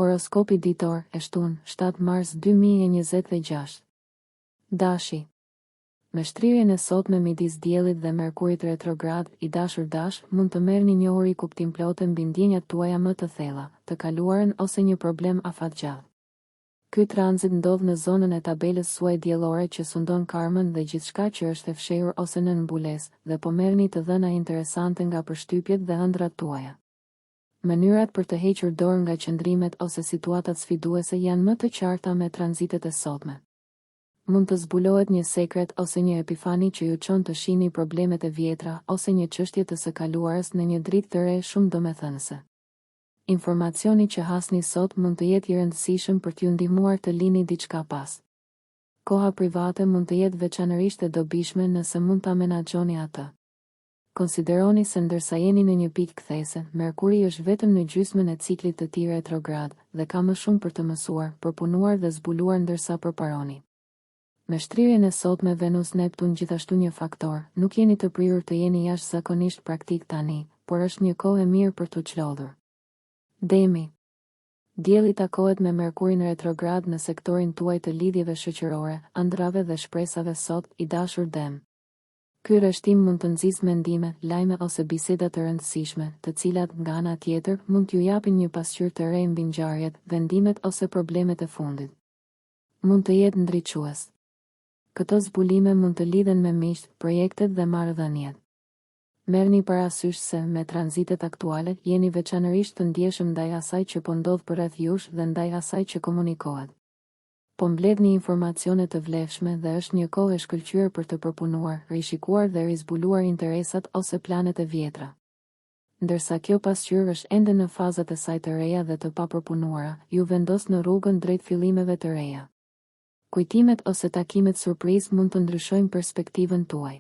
Horoskopi ditor e shtunë 7 mars 2026. Dashi. Me shtrirjen e sotme midis diellit dhe Merkurit retrograd, i dashur dash, mund të merrni njohuri kuptim plotë mbi ndjenjat tuaja më të thella, të kaluarën ose një problem afatgjat. Ky tranzit ndodh në zonën e tabelës suaj diellore që sundon karmën dhe gjithçka që është e fshehur ose nën mbulesë, dhe po merrni të dhëna interesante nga përshtypjet dhe ëndrat tuaja. Mënyrat për të hequr dorë nga qëndrimet ose situatat sfiduese janë më të qarta me tranzitet e sotme. Mund të zbulohet një sekret ose një epifani që ju çon të shihni problemet e vjetra ose një çështje të së kaluarës në një dritë të re shumë domethënëse. Informacioni që hasni sot mund të jetë i rëndësishëm për t'ju ndihmuar të lini diçka pas. Koha private mund të jetë veçanërisht e dobishme nëse mund ta menaxhoni atë. Konsideroni se ndërsa jeni në një pikë kthese, Merkuri është vetëm në gjysmën e ciklit të tij retrograd dhe ka më shumë për të mësuar, përpunuar dhe zbuluar ndërsa përparoni. Me shtrirjen e sotme Venus-Neptun gjithashtu një faktor, nuk jeni të prirur të jeni jashtëzakonisht praktik tani, por është një kohë e mirë për t'u çlodhur. Demi. Dielli takohet me Merkurin retrograd në sektorin tuaj të lidhjeve shoqërore, ëndrave dhe shpresave sot, i dashur Dem. Ky rreshtim mund të nxjisë mendime, lajme ose biseda të rëndësishme, të cilat nga ana tjetër mund t'ju japin një pasqyrë të re mbi ngjarjet, vendimet ose problemet e fundit. Mund të jetë ndriçues. Këto zbulime mund të lidhen me miqt, projektet dhe marrëdhëniet. Merrni parasysh se me tranzitet aktuale jeni veçanërisht të ndjeshëm ndaj asaj që po ndodh përreth jush dhe ndaj asaj që komunikohet. Po mbledhni informacione të vlefshme dhe është një kohë e shkëlqyer për të përpunuar, rishikuar dhe rizbuluar interesat ose planet e vjetra. Ndërsa kjo pasqyrë është ende në fazat e saj të reja dhe të papërpunuara, ju vendos në rrugën drejt fillimeve të reja. Kujtimet ose takimet surprizë mund të ndryshojnë perspektivën tuaj.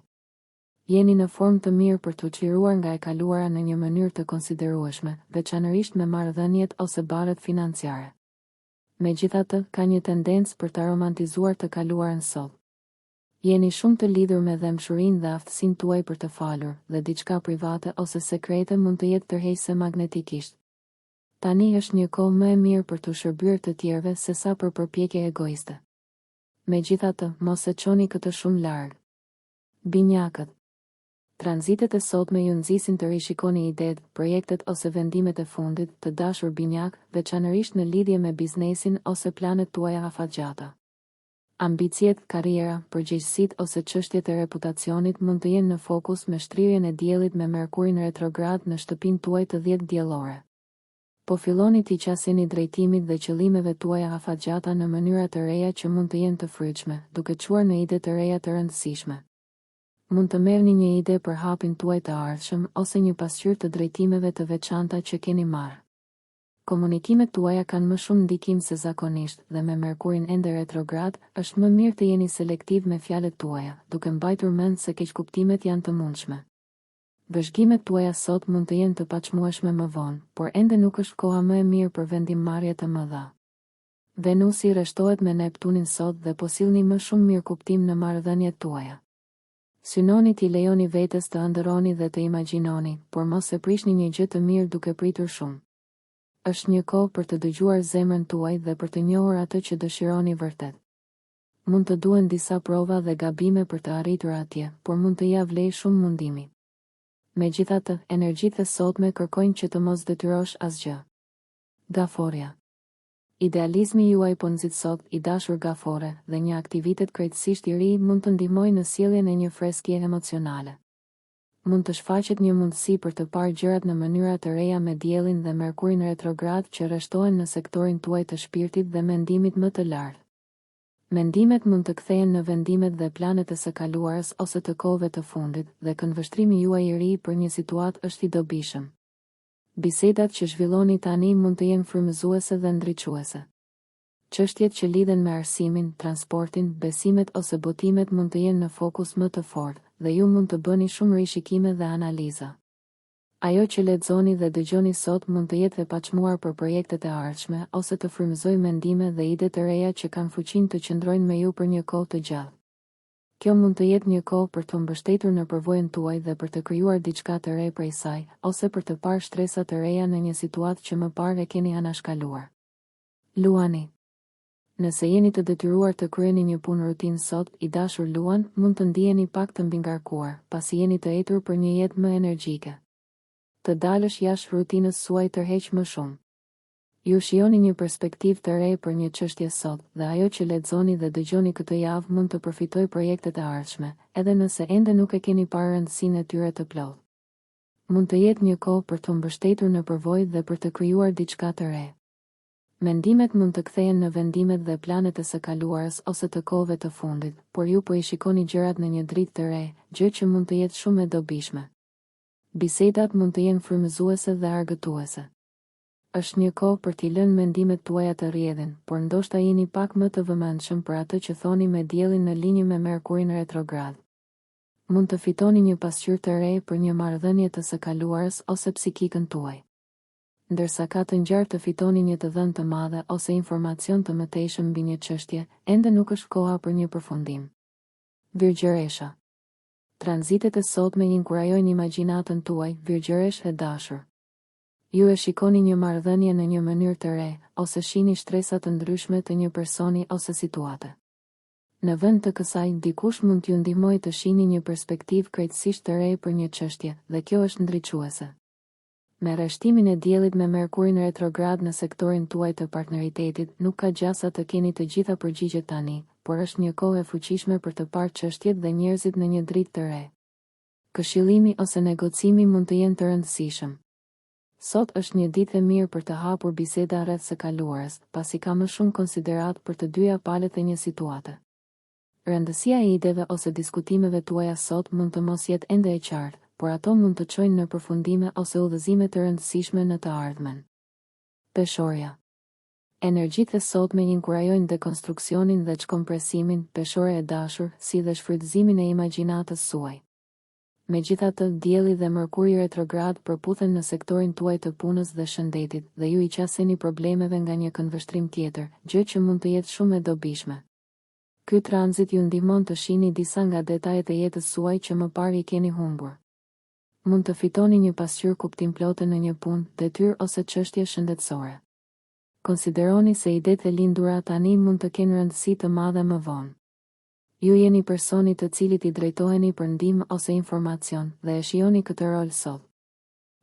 Jeni në formë të mirë për të çliruar nga e kaluara në një mënyrë të konsiderueshme, veçanërisht me marrëdhëniet ose barret financiare. Megjithatë, ka një tendencë për ta romantizuar të kaluarën sot. Jeni shumë të lidhur me dëmshurinë dhe aftësinë tuaj për të falur, dhe diçka private ose sekrete mund të jetë tërheqëse magnetikisht. Tani është një kohë më e mirë për të shërbyer të tjerëve sesa për përpjekje egoiste. Megjithatë, mos e çoni këtë shumë larg. Binjakët. Tranzitet e sotme ju nxisin të rishikoni idetë, projektet ose vendimet e fundit, të dashur binjak, veçanërisht në lidhje me biznesin ose planet tuaja afatgjata. Ambiciet, karriera, përgjegjësitë ose çështjet e reputacionit mund të jenë në fokus me shtrirjen e diellit me Merkurin retrograd në shtëpinë tuaj të 10 diellore. Po filloni t'i qaseni drejtimit dhe qëllimeve tuaja afatgjata në mënyra të reja që mund të jenë të fryqme, duke çuar në ide të reja të rëndësishme. Mund të merrni një ide për hapin tuaj të ardhshëm ose një pasqyrë të drejtimeve të veçanta që keni marrë. Komunikimet tuaja kanë më shumë ndikim se zakonisht dhe me Merkurin ende retrograd, është më mirë të jeni selektiv me fjalët tuaja, duke mbajtur mend se keqkuptimet janë të mundshme. Vëzhgimet tuaja sot mund të jenë të paçmueshme më vonë, por ende nuk është koha më e mirë për vendimmarrje të mëdha. Venusi rreshtohet me Neptunin sot dhe po sillni më shumë mirëkuptim në marrëdhëniet tuaja. Synoni t'i lejoni vetes të ëndërroni dhe të imagjinoni, por mos e prishni një gjë të mirë duke pritur shumë. Është një kohë për të dëgjuar zemrën tuaj dhe për të njohur atë që dëshironi vërtet. Mund të duhen disa prova dhe gabime për të arritur atje, por mund të ja vlejë shumë mundimi. Megjithatë, energjitë e sotme kërkojnë që të mos detyrosh asgjë. Gaforja. Idealizmi juaj po nxit sot, i dashur gafore, dhe një aktivitet krejtësisht i ri mund të ndihmojë në sjelljen e një freskije emocionale. Mund të shfaqet një mundësi për të parë gjërat në mënyra të reja me diellin dhe Merkurin retrograd që rreshtohen në sektorin tuaj të shpirtit dhe mendimit më të lartë. Mendimet mund të kthehen në vendimet dhe planet e së kaluarës ose të kohëve të fundit, dhe këndvështrimi juaj i ri për një situatë është i dobishëm. Bisedat që zhvilloni tani mund të jenë frymëzuese dhe ndriçuese. Çështjet që lidhen me arsimin, transportin, besimet ose botimet mund të jenë në fokus më të fortë dhe ju mund të bëni shumë rishikime dhe analiza. Ajo që lexoni dhe dëgjoni sot mund të jetë e paçmuar për projektet e ardhshme ose të frymëzojë mendime dhe ide të reja që kanë fuqinë të qëndrojnë me ju për një kohë të gjatë. Kjo mund të jetë një kohë për të mbështetur në përvojën tuaj dhe për të krijuar diçka të re prej saj, ose për të parë shtresa të reja në një situatë që më parë e keni anashkaluar. Luani. Nëse jeni të detyruar të kryeni një punë rutinë sot, i dashur luan, mund të ndiheni pak të mbingarkuar, pasi jeni të etur për një jetë më energjike. Të dalësh jashtë rutinës suaj tërheq më shumë. Ju shijoni një perspektivë të re për një çështje sot, dhe ajo që lexoni dhe dëgjoni këtë javë mund të përfitojë projektet e ardhshme, edhe nëse ende nuk e keni parë rëndësinë e tyre të plotë. Mund të jetë një kohë për të mbështetur në përvojë dhe për të krijuar diçka të re. Mendimet mund të kthehen në vendimet dhe planet e së kaluarës ose të kohëve të fundit, por ju po i shikoni gjërat në një dritë të re, gjë që mund të jetë shumë e dobishme. Bisedat mund të jenë frymëzuese dhe argëtuese. Është një kohë për t'i lënë mendimet tuaja të rrjedhin, por ndoshta jeni pak më të vëmendshëm për atë që thoni me diellin në linjë me Merkurin retrograd. Mund të fitoni një pasqyrë të re për një marrëdhënie të së kaluarës ose psikikën tuaj. Ndërsa ka të ngjarë të fitoni një të dhënë të madhe ose informacion të mëtejshëm mbi një çështje, ende nuk është koha për një përfundim. Virgjëresha. Tranzitet e sotme inkurajojnë imagjinatën tuaj, virgjëresh e dashur. Ju e shikoni një marrëdhënie në një mënyrë të re, ose shihni shtresa të ndryshme të një personi ose situate. Në vend të kësaj, dikush mund t'ju ndihmojë të shihni një perspektivë krejtësisht të re për një çështje, dhe kjo është ndriçuese. Me rreshtimin e diellit me Merkurin retrograd në sektorin tuaj të partneritetit, nuk ka gjasa të keni të gjitha përgjigjet tani, por është një kohë e fuqishme për të parë çështjet dhe njerëzit në një dritë të re. Këshillimi ose negocimi mund të jenë të rëndësishëm. Sot është një ditë e mirë për të hapur biseda rreth së kaluarës, pasi ka më shumë konsiderat për të dyja palët e një situate. Rëndësia e ideve ose diskutimeve tuaja sot mund të mos jetë ende e qartë, por ato mund të çojnë në përfundime ose udhëzime të rëndësishme në të ardhmen. Peshorja. Energjitë e sotme inkurajojnë dekonstruksionin dhe çkompresimin, peshore e dashur, si dhe shfrytëzimin e imagjinatës suaj. Megjithatë, dielli dhe Merkuri retrograd përputhen në sektorin tuaj të punës dhe shëndetit, dhe ju i qaseni problemeve nga një këndvështrim tjetër, gjë që mund të jetë shumë e dobishme. Ky tranzit ju ndihmon të shihni disa nga detajet e jetës suaj që më parë i keni humbur. Mund të fitoni një pasqyrë kuptimplote në një punë, detyrë ose çështje shëndetësore. Konsideroni se idetë e lindura tani mund të kenë rëndësi të madhe më vonë. Ju jeni personi të cilit i drejtoheni për ndihmë ose informacion dhe e shijoni këtë rol sot.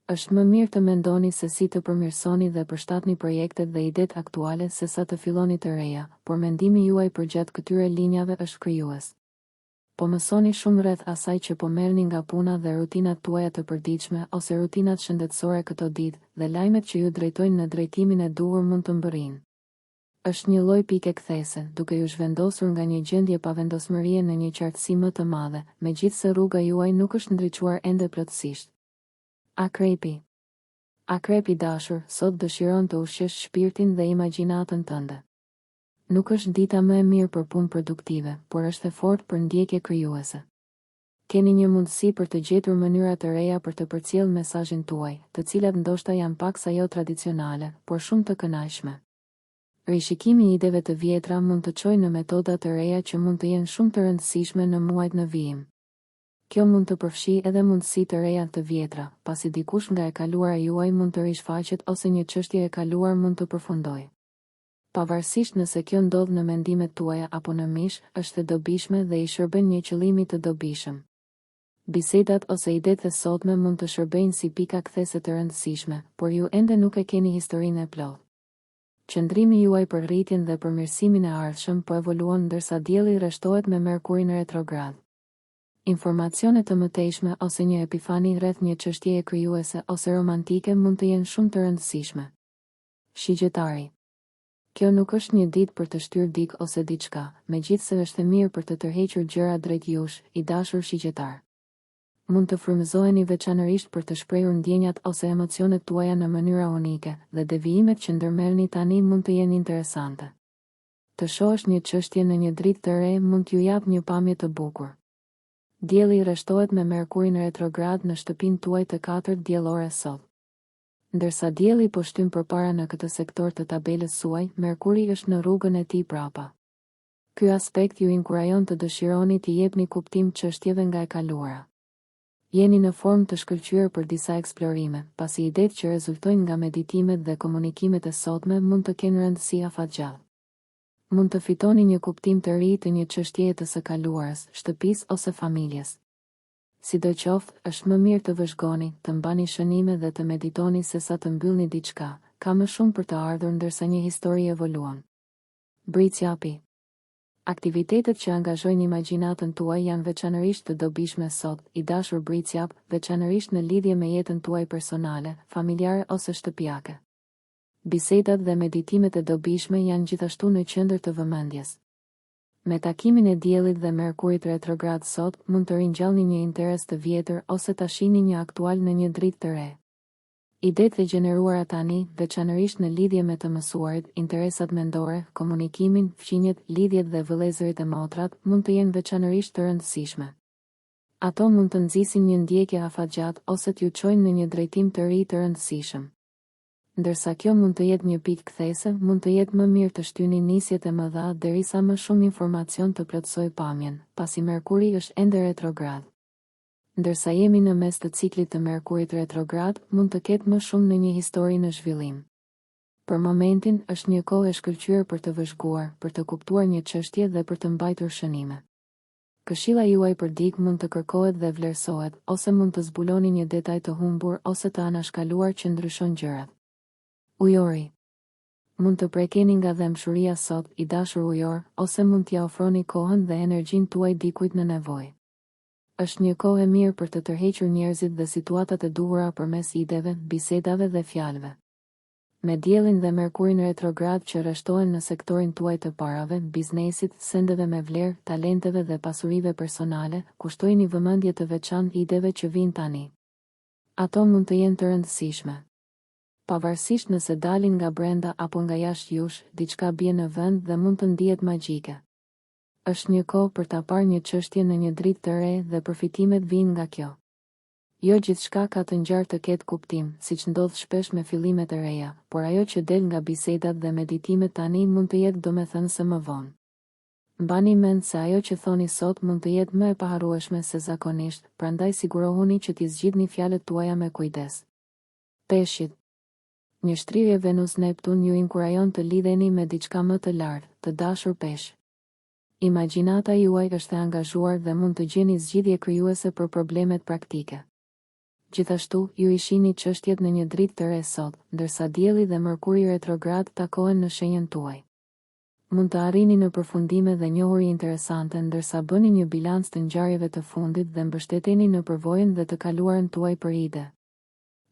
Është më mirë të mendoni se si të përmirësoni dhe përshtatni projektet dhe idetë aktuale se sa të filloni të reja, por mendimi juaj përgjatë këtyre linjave është krijues. Po mësoni shumë rreth asaj që po merrni nga puna dhe rutinat tuaja të përditshme ose rutinat shëndetësore këto ditë, dhe lajmet që ju drejtojnë në drejtimin e duhur mund të mbërrinë. Është një lloj pike kthese, duke ju zhvendosur nga një gjendje pavendosmërie në një qartësi më të madhe, megjithse rruga juaj nuk është ndriçuar ende plotësisht. Akrepi. Akrepi dashur, sot dëshiron të ushqesh shpirtin dhe imagjinatën tënde. Nuk është dita më e mirë për punë produktive, por është e fortë për ndjekje krijuese. Keni një mundësi për të gjetur mënyra të reja për të përcjellë mesazhin tuaj, të cilat ndoshta janë pak sa jo tradicionale, por shumë të kënaqshme. Rishikimi i ideve të vjetra mund të çojë në metoda të reja që mund të jenë shumë të rëndësishme në muajt në vijim. Kjo mund të përfshijë edhe mundësi të reja të vjetra, pasi dikush nga e kaluara juaj mund të rishfaqet ose një çështje e kaluar mund të përfundojë. Pavarësisht nëse kjo ndodh në mendimet tuaja apo në mish, është e dobishme dhe i shërben një qëllimi të dobishëm. Bisedat ose idetë e sotme mund të shërbejnë si pika kthese të rëndësishme, por ju ende nuk e keni historinë e plotë. Qëndrimi juaj për rritjen dhe përmirësimin e ardhshëm po evoluon ndërsa dielli rreshtohet me Merkurin retrograd. Informacione të mëtejshme ose një epifani rreth një çështjeje krijuese ose romantike mund të jenë shumë të rëndësishme. Shigjetari. Kjo nuk është një ditë për të shtyrë dik ose diçka, megjithse është e mirë për të tërhequr gjëra drejt jush, i dashur shigjetar. Mund të frymëzoheni veçanërisht për të shprehur ndjenjat ose emocionet tuaja në mënyra unike, dhe devijimet që ndërmerrni tani mund të jenë interesante. Të shohësh një çështje në një dritë të re mund t'ju japë një pamje të bukur. Dielli rreshtohet me Merkurin retrograd në shtëpinë tuaj të 4 diellore sot. Ndërsa dielli po shtyn përpara në këtë sektor të tabelës suaj, Merkuri është në rrugën e tij prapa. Ky aspekt ju inkurajon të dëshironi t'i jepni kuptim çështjeve nga e kaluara. Jeni në formë të shkëlqyer për disa eksplorime, pasi idetë që rezultojnë nga meditimet dhe komunikimet e sotme mund të kenë rëndësi afatgjallë. Mund të fitoni një kuptim të ri të një çështjeje të së kaluarës, shtëpisë ose familjes. Sidoqoftë, është më mirë të vëzhgoni, të mbani shënime dhe të meditoni sesa të mbyllni diçka, ka më shumë për të ardhur ndërsa një histori evoluon. Bricjapi. Aktivitetet që angazhojnë imagjinatën tuaj janë veçanërisht të dobishme sot, i dashur bricjap, veçanërisht në lidhje me jetën tuaj personale, familjare ose shtëpiake. Bisedat dhe meditimet e dobishme janë gjithashtu në qendër të vëmendjes. Me takimin e diellit dhe Merkurit retrograd sot, mund të ringjallni një interes të vjetër ose ta shihni një aktual në një dritë të re. Idetë e gjeneruara tani, veçanërisht në lidhje me të mësuarit, interesat mendore, komunikimin, fqinjet, lidhjet dhe vëllezërit e motrat, mund të jenë veçanërisht të rëndësishme. Ato mund të nxisin një ndjekje afatgjatë ose t'ju çojnë në një drejtim të ri të rëndësishëm. Ndërsa kjo mund të jetë një pikë kthese, mund të jetë më mirë të shtyni nisjet e mëdha derisa më shumë informacion të plotësojë pamjen, pasi Merkuri është ende retrograd. Ndërsa jemi në mes të ciklit të Merkurit retrograd, mund të ketë më shumë në një histori në zhvillim. Për momentin, është një kohë e shkëlqyer për të vëzhguar, për të kuptuar një çështje dhe për të mbajtur shënime. Këshilla juaj për dikë mund të kërkohet dhe vlerësohet, ose mund të zbuloni një detaj të humbur ose të anashkaluar që ndryshon gjërat. Ujori. Mund të prekeni nga dëmshuria sot, i dashur ujor, ose mund t'ja ofroni kohën dhe energjinë tuaj dikujt në nevojë. Është një kohë e mirë për të tërhequr njerëzit dhe situatat e duhura përmes ideve, bisedave dhe fjalëve. Me diellin dhe Merkurin retrograd që rreshtohen në sektorin tuaj të parave, biznesit, sendeve me vlerë, talenteve dhe pasurive personale, kushtojini vëmendje të veçantë ideve që vijnë tani. Ato mund të jenë të rëndësishme. Pavarësisht nëse dalin nga brenda apo nga jashtë jush, diçka bie në vend dhe mund të ndihet magjike. Është një kohë për ta parë një çështje në një dritë të re dhe përfitimet vijnë nga kjo. Jo gjithçka ka të ngjarë të ketë kuptim, siç ndodh shpesh me fillimet e reja, por ajo që del nga bisedat dhe meditimet tani mund të jetë domethënëse më vonë. Mbani mend se ajo që thoni sot mund të jetë më e paharrueshme se zakonisht, prandaj sigurohuni që t'i zgjidhni fjalët tuaja me kujdes. Peshqit. Një shtrirje Venus-Neptun ju inkurajon të lidheni me diçka më të lartë, të dashur peshq. Imagjinata juaj është e angazhuar dhe mund të gjeni zgjidhje krijuese për problemet praktike. Gjithashtu, ju i shihni çështjet në një dritë të re sot, ndërsa dielli dhe Merkuri retrograd takohen në shenjën tuaj. Mund të arrini në përfundime dhe njohuri interesante ndërsa bëni një bilanc të ngjarjeve të fundit dhe mbështeteni në përvojën dhe të kaluarën tuaj për ide.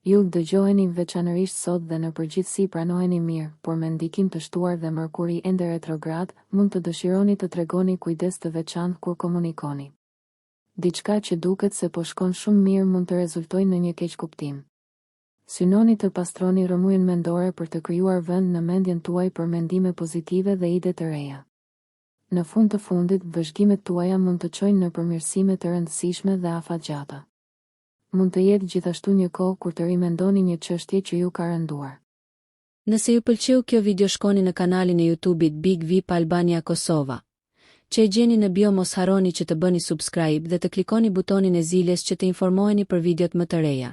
Ju dëgjoheni veçanërisht sot dhe në përgjithësi pranoheni mirë, por me ndikim të shtuar dhe Merkuri ende retrograd, mund të dëshironi të tregoni kujdes të veçantë kur komunikoni. Diçka që duket se po shkon shumë mirë mund të rezultojë në një keqkuptim. Synoni të pastroni rrëmujën mendore për të krijuar vend në mendjen tuaj për mendime pozitive dhe ide të reja. Në fund të fundit, vëzhgimet tuaja mund të çojnë në përmirësime të rëndësishme dhe afatgjata. Mund të jetë gjithashtu një kohë kur të rimendoni një çështje që ju ka rënduar. Nëse ju pëlqeu kjo video, shkoni në kanalin e YouTube-it Big VIP Albania Kosova. Që e gjeni në bio, mos harroni që të bëni subscribe dhe të klikoni butonin e ziljes që të informoheni për videot më të reja.